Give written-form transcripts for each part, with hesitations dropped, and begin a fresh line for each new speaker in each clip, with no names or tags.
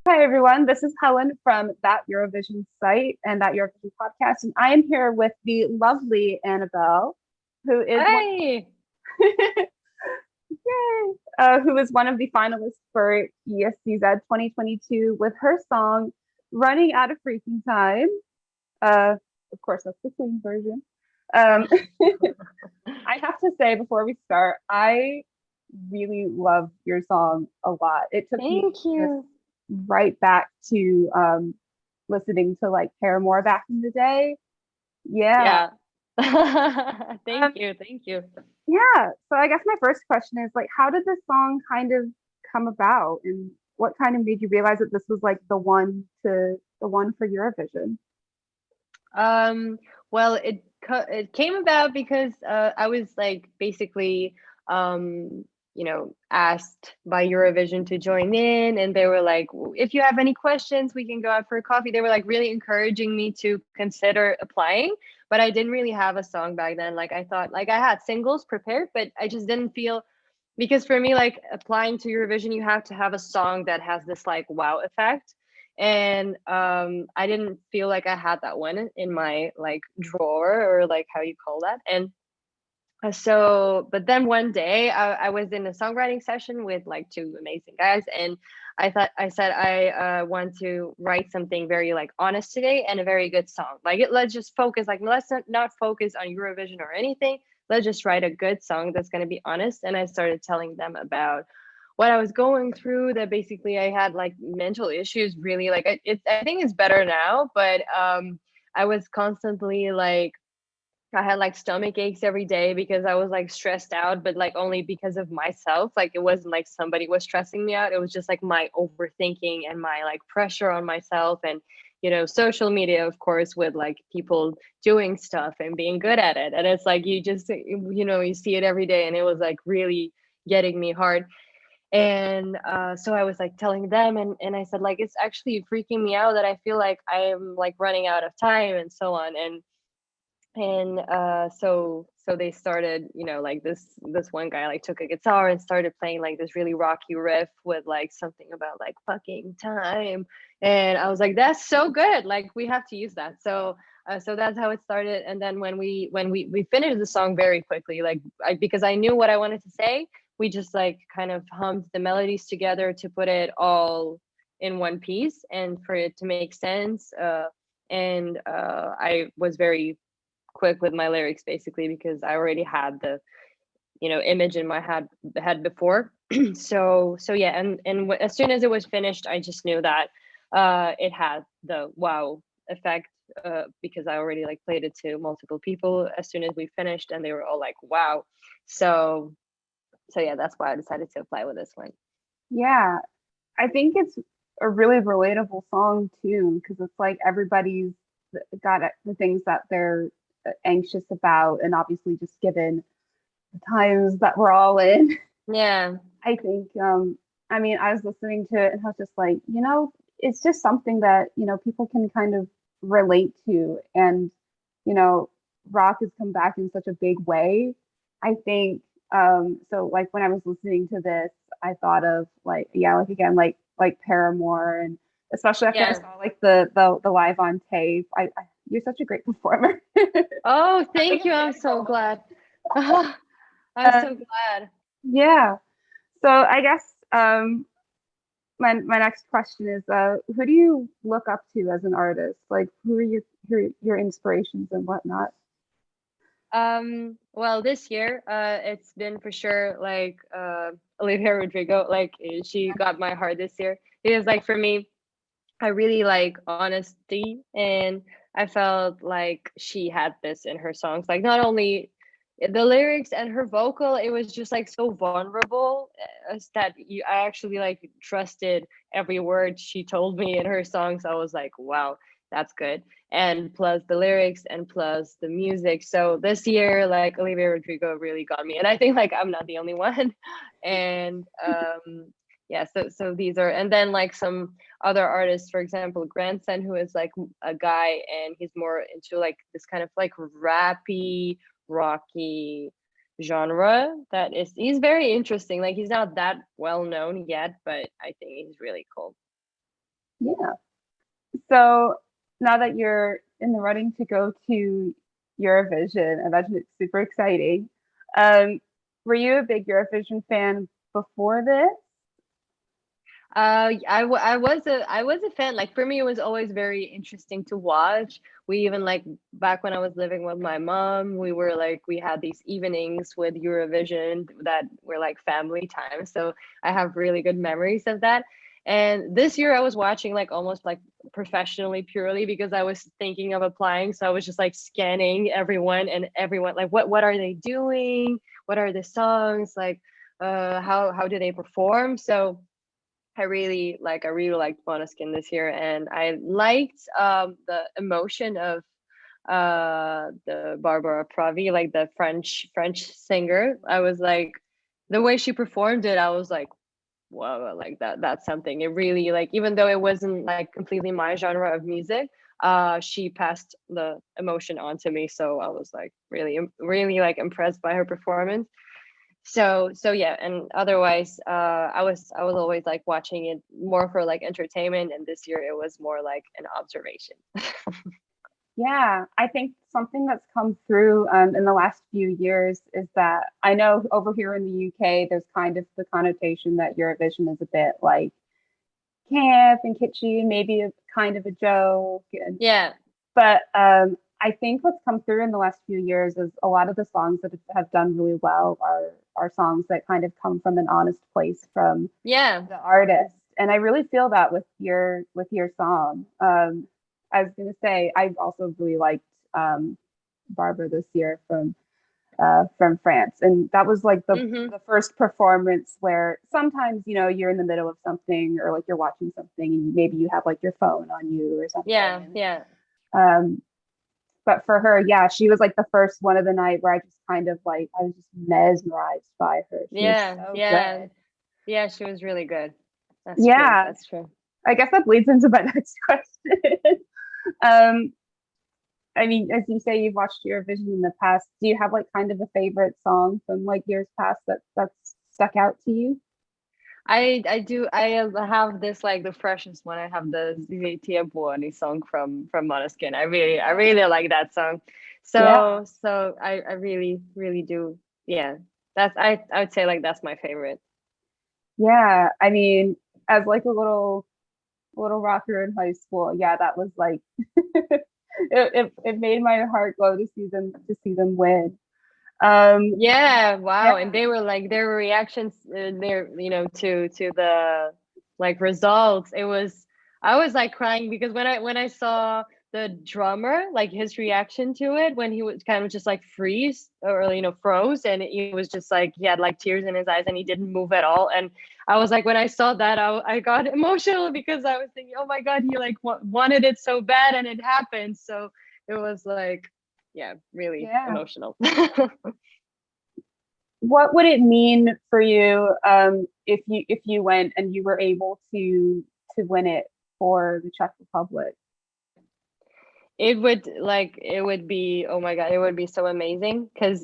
Hi, everyone. This is Helen from That Eurovision site and That Eurovision podcast. And I am here with the lovely Annabelle, who is one,
Hi.
yay, who is one of the finalists for ESCZ 2022 with her song Running Out of Freaking Time. Uh, of course, that's the clean version. Um, I have to say before we start, I really love your song a lot. It took me
Thank
just
you.
right back to listening to like Paramore back in the day. Yeah.
Yeah.
Um,
Thank you. Thank you.
yeah. So I guess my first question is like, how did this song kind of come about, and what kind of made you realize that this was like the one for Eurovision?
Um, well, it came about because I was like basically asked by Eurovision to join in, and they were like, if you have any questions, we can go out for a coffee. They were like really encouraging me to consider applying, but I didn't really have a song back then. Like I thought like I had singles prepared, but I just didn't feel because for me, like applying to Eurovision, you have to have a song that has this like wow effect. And I didn't feel like I had that one in my like drawer or like how you call that. And but then one day I was in a songwriting session with like two amazing guys, and I said I want to write something very like honest today and a very good song. Like let's just focus, like let's not focus on Eurovision or anything. Let's just write a good song that's going to be honest. And I started telling them about what I was going through. That basically I had like mental issues. Really, like I think it's better now, but I was constantly like I had like stomach aches every day because I was like stressed out, but like only because of myself. Like it wasn't like somebody was stressing me out. It was just like my overthinking and my like pressure on myself and social media, of course, with like people doing stuff and being good at it. And it's like you just you see it every day, and it was like really getting me hard. And so I was like telling them, and I said like it's actually freaking me out that I feel like I am like running out of time and so on. And they started, like this one guy like took a guitar and started playing like this really rocky riff with like something about like fucking time. And I was like, that's so good, like we have to use that. So that's how it started. And then when we finished the song very quickly, like because I knew what I wanted to say, we just like kind of hummed the melodies together to put it all in one piece and for it to make sense. And I was very quick with my lyrics basically because I already had the image in my head before. So yeah, and as soon as it was finished, I just knew that it had the wow effect, because I already like played it to multiple people as soon as we finished, and they were all like wow. So yeah, that's why I decided to apply with this one.
Yeah, I think it's a really relatable song too, because it's like everybody's got the things that they're anxious about, and obviously just given the times that we're all in.
Yeah.
I think, I mean, I was listening to it and I was just like, it's just something that, people can kind of relate to. And, you know, rock has come back in such a big way. I think, so like when I was listening to this, I thought of like, yeah, like again, like Paramore, and especially after I
Yeah.
saw like the live on tape. You're such a great performer.
Oh,
I think
thank you,
it's
I'm
really
so
cool.
glad. I'm so
Um,
glad.
yeah. So I guess my next question is who do you look up to as an artist? Like who are your inspirations and whatnot?
Well, this year, it's been for sure like Olivia Rodrigo. Like she got my heart this year because, like, for me, I really like honesty, and I felt like she had this in her songs. Like not only the lyrics and her vocal, it was just like so vulnerable, that I actually like trusted every word she told me in her songs. I was like, wow, that's good. And plus the lyrics and plus the music. So this year, like Olivia Rodrigo really got me, and I think like I'm not the only one. And yeah, so these are, and then like some other artists, for example, Grandson, who is like a guy, and he's more into like this kind of like rappy, rocky genre. That is, he's very interesting. Like he's not that well known yet, but I think he's really cool.
So now that you're in the running to go to Eurovision, I imagine it's super exciting. Um, were you a big Eurovision fan before this?
I was a fan. Like for me, it was always very interesting to watch. We even like back when I was living with my mom, we were like we had these evenings with Eurovision that were like family time. So I have really good memories of that. And this year I was watching like almost like professionally purely because I was thinking of applying. So I was just like scanning everyone and everyone like what are they doing? What are the songs? Like how do they perform? So I really liked Monoskin this year, and I liked the emotion of the Barbara Pravi, like the French singer. I was like the way she performed it, I was like, wow, like that's something. It really like even though it wasn't like completely my genre of music, she passed the emotion on to me. So I was like really like impressed by her performance. So yeah, and otherwise I was always like watching it more for like entertainment, and this year it was more like an observation.
Yeah, I think something that's come through in the last few years is that I know over here in the UK, there's kind of the connotation that Eurovision is a bit like camp and kitschy and maybe a kind of a joke.
Yeah.
But I think what's come through in the last few years is a lot of the songs that have done really well are songs that kind of come from an honest place from
Yeah.
the artist, and I really feel that with your song. I was gonna say I also really liked Barbara this year from France, and that was like
Hmm.
the first performance where sometimes you're in the middle of something or like you're watching something and maybe you have like your phone on you or
Yeah.
something,
Yeah.
um, but for her, yeah, she was like the first one of the night where I just kind of like I was just mesmerized by her. She was
Yeah.
so
Yeah.
good.
Yeah, she was really good. That's true.
Yeah,
That's true.
I guess that leads into my next question. um, I mean, as you say, you've watched Eurovision in the past. Do you have like kind of a favorite song from like years past that's stuck out to you?
I do have this like the freshest one. I have the Ziti Buoni song from Måneskin. I really like that song.
Yeah,
I really do. Yeah. That's I would say like that's my favorite.
yeah. I mean, as like a little rocker in high school, yeah, that was like it made my heart glow to see them win. Um,
Yeah, wow. And
yeah,
they were like their reactions their to the like results. It was I was like crying because when I saw the drummer, like his reaction to it when he was kind of just like freeze or froze, and he was just like he had like tears in his eyes and he didn't move at all. And I was like when I saw that I got emotional because I was thinking, "Oh my God, he like wanted it so bad and it happened." So it was like yeah, really
yeah.
emotional.
What would it mean for you if you went and you were able to win it for the Czech Republic?
It would be oh my God, it would be so amazing because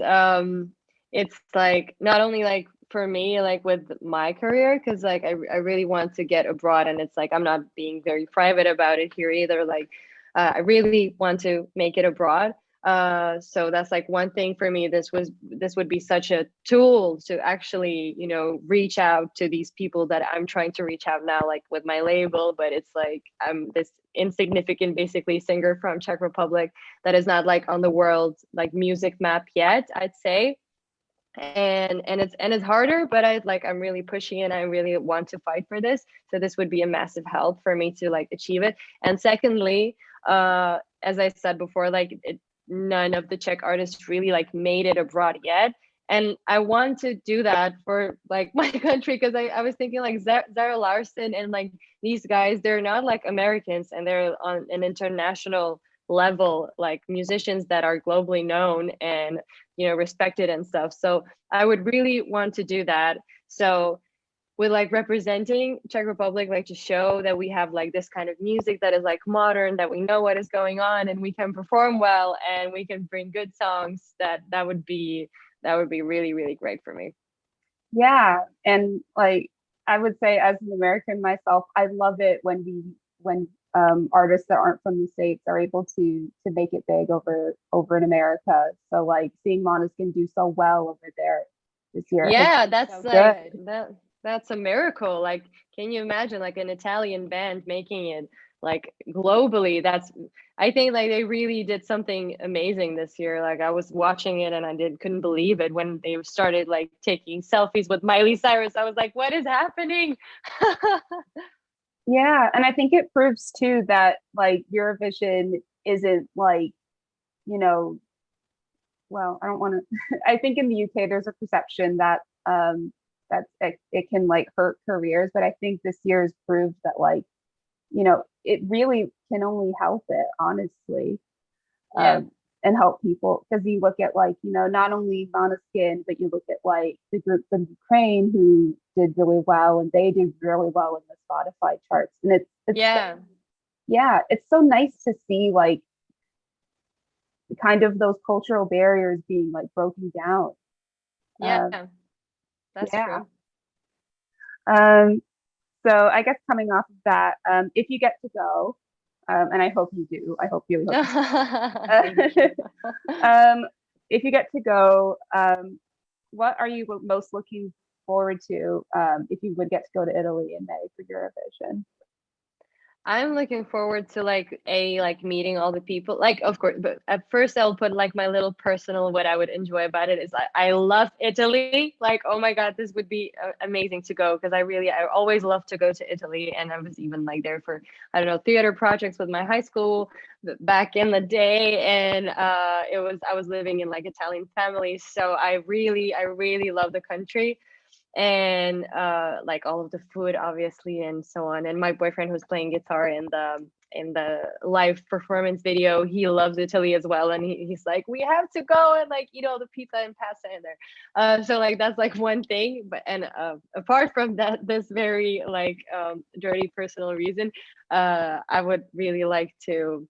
it's like not only like for me like with my career because like I really want to get abroad, and it's like I'm not being very private about it here either, like I really want to make it abroad. So that's like one thing for me. This would be such a tool to actually reach out to these people that I'm trying to reach out now, like with my label. But it's like I'm this insignificant basically singer from Czech Republic that is not like on the world like music map yet, I'd say. And it's harder, but I'm really pushing and I really want to fight for this. So this would be a massive help for me to like achieve it. And secondly, as I said before, none of the Czech artists really like made it abroad yet. And I want to do that for like my country because I was thinking like Zara Larson and like these guys, they're not like Americans and they're on an international level, like musicians that are globally known and respected and stuff. So I would really want to do that. So with like representing Czech Republic, like to show that we have like this kind of music that is like modern, that we know what is going on and we can perform well and we can bring good songs, that would be really, really great for me.
Yeah, and like I would say as an American myself, I love it when when artists that aren't from the States are able to make it big over in America. So like seeing Måneskin do so well over there this year has
Yeah,
been
that's
so
like
good.
that's a miracle. Like, can you imagine like an Italian band making it like globally? That's I think like they really did something amazing this year. Like I was watching it and I did couldn't believe it when they started like taking selfies with Miley Cyrus. I was like, what is happening?
Yeah, and I think it proves too that like Eurovision isn't like, you know, well, I don't want to. I think in the UK there's a perception that it can like hurt careers, but I think this year has proved that like, it really can only help it, honestly,
Yeah.
and help people because you look at like, not only Måneskin, but you look at like the group from Ukraine who did really well, and they did really well in the Spotify charts, and it's so,
Yeah.
yeah, it's so nice to see like kind of those cultural barriers being like broken down.
Yeah.
Um,
That's
yeah.
true.
Um, so I guess coming off of that, if you get to go, and I hope you do, I hope really hope
Thank
you
you.
do. If you get to go, what are you most looking forward to if you would get to go to Italy in May for Eurovision?
I'm looking forward to like meeting all the people. Like of course, but at first I'll put like my little personal what I would enjoy about it is I love Italy. Like oh my God, this would be amazing to go because I always love to go to Italy and I was even like there for I don't know theater projects with my high school back in the day and I was living in like Italian families so I really love the country and like all of the food obviously and so on and my boyfriend who's playing guitar in the live performance video he loves Italy as well and he's like we have to go and like eat all the pizza and pasta in there so like that's like one thing but and apart from that this very like dirty personal reason I would really like to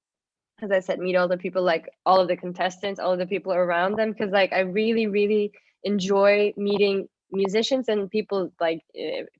as I said, meet all the people, like all of the contestants, all of the people around them, because like I really enjoy meeting musicians and people like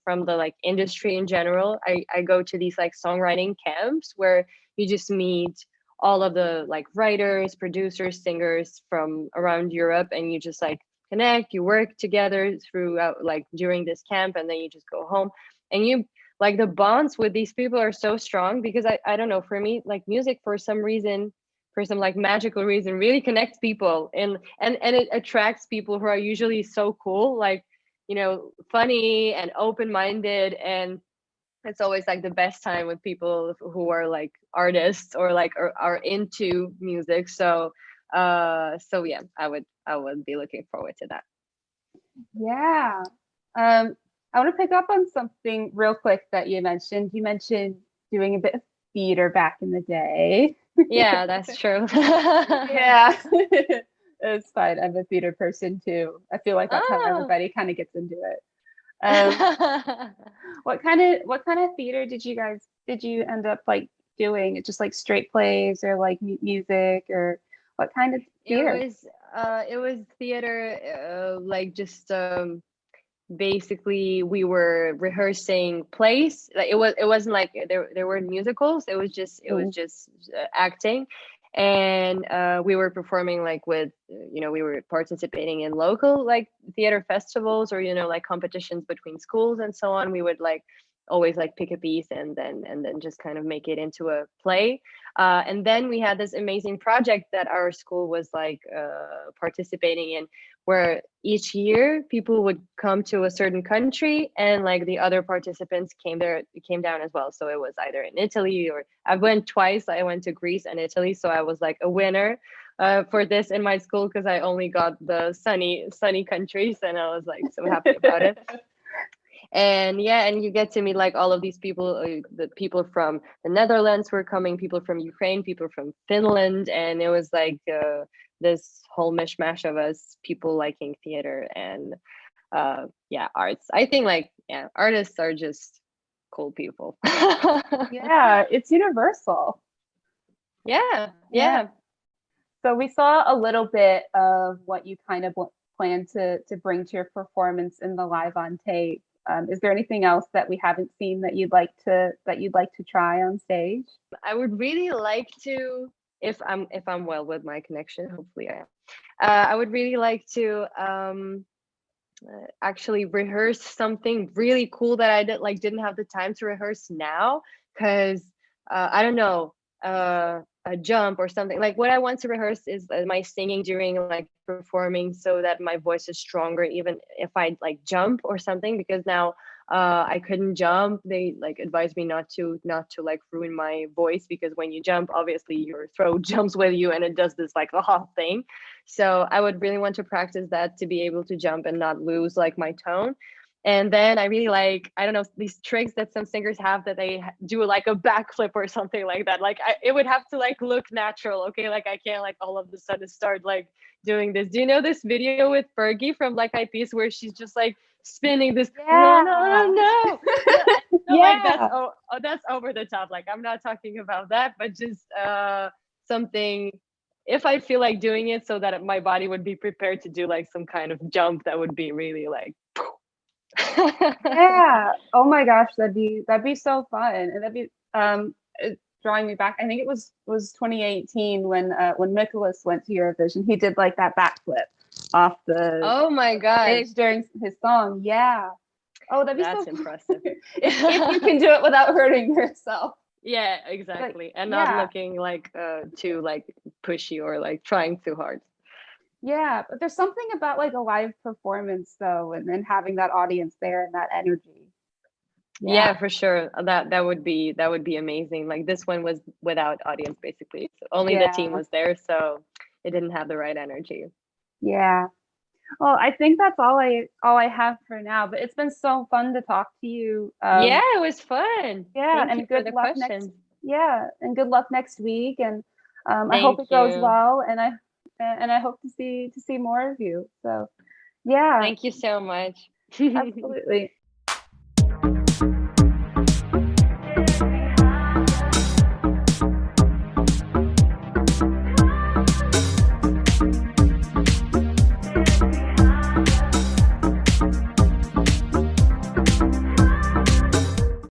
from the like industry in general. I go to these like songwriting camps where you just meet all of the like writers, producers, singers from around Europe, and you just like connect. You work together throughout like during this camp, and then you just go home, and you like the bonds with these people are so strong because I don't know for me like music for some reason for some like magical reason really connects people and it attracts people who are usually so cool like funny and open-minded and it's always like the best time with people who are like artists or like are into music so yeah I would be looking forward to that.
Yeah. I want to pick up on something real quick that you mentioned. You mentioned doing a bit of theater back in the day.
Yeah, that's true.
Yeah. It's fine. I'm a theater person too. I feel like that's how
Oh.
everybody kind of gets into it. Um, what kind of theater did you end up like doing? Just like straight plays or like music or what kind of
It
theater?
was it was theater like just basically we were rehearsing plays like it wasn't like there were musicals
Mm.
it was just acting and we were performing like with we were participating in local like theater festivals or like competitions between schools and so on we would like always like pick a piece and then just kind of make it into a play and then we had this amazing project that our school was like participating in where each year people would come to a certain country and like the other participants came down as well so it was either in Italy or I went twice I went to Greece and Italy so I was like a winner for this in my school because I only got the sunny countries and I was like so happy about it and yeah and you get to meet like all of these people the people from the Netherlands were coming people from Ukraine people from Finland and it was like this whole mishmash of us people liking theater and yeah arts I think like yeah artists are just cool people.
Yeah, it's universal.
Yeah,
Yeah.
yeah.
So we saw a little bit of what you kind of plan to bring to your performance in the live on tape. Is there anything else that we haven't seen that you'd like to try on stage?
I would really like to, if I'm well with my connection, hopefully I am. I would really like to actually rehearse something really cool that I didn't have the time to rehearse now, because I don't know, a jump or something. Like what I want to rehearse is my singing during like performing, so that my voice is stronger even if I like jump or something, because now I couldn't jump. They like advised me not to like ruin my voice, because when you jump, obviously your throat jumps with you and it does this like thing. So I would really want to practice that to be able to jump and not lose like my tone. And then I really like, I don't know, these tricks that some singers have, that they do like a backflip or something like that. Like it would have to like look natural. Okay. Like I can't like all of a sudden start like doing this. Do you know this video with Fergie from Black Eyed Peas where she's just like spinning this? No, no, no,
Yeah.
no. No, like
Yeah.
that's over the top. Like I'm not talking about that, but just something, if I feel like doing it, so that my body would be prepared to do like some kind of jump that would be really like
Yeah. Oh my gosh, that'd be so fun. And that'd be drawing me back. I think it was 2018 when Nicholas went to Eurovision. He did like that backflip off the
Oh my gosh,
stage during his song. Yeah. Oh, that'd be
that's
so
impressive.
if you can do it without hurting yourself.
Yeah, exactly. And not
Yeah.
looking like too like pushy or like trying too hard.
Yeah, but there's something about like a live performance though, and then having that audience there and that energy. Yeah.
Yeah, for sure. That would be amazing. Like this one was without audience basically. So only the team
Yeah.
was there, so it didn't have the right energy.
Yeah. Well, I think that's all I have for now, but it's been so fun to talk to you.
Yeah, it was fun.
Yeah,
Thank you
and
for
good
the
luck next
questions.
and good luck next week, and I hope
Thank
it goes
you.
well, and I hope to see more of you. So, yeah,
Thank you so much.
absolutely.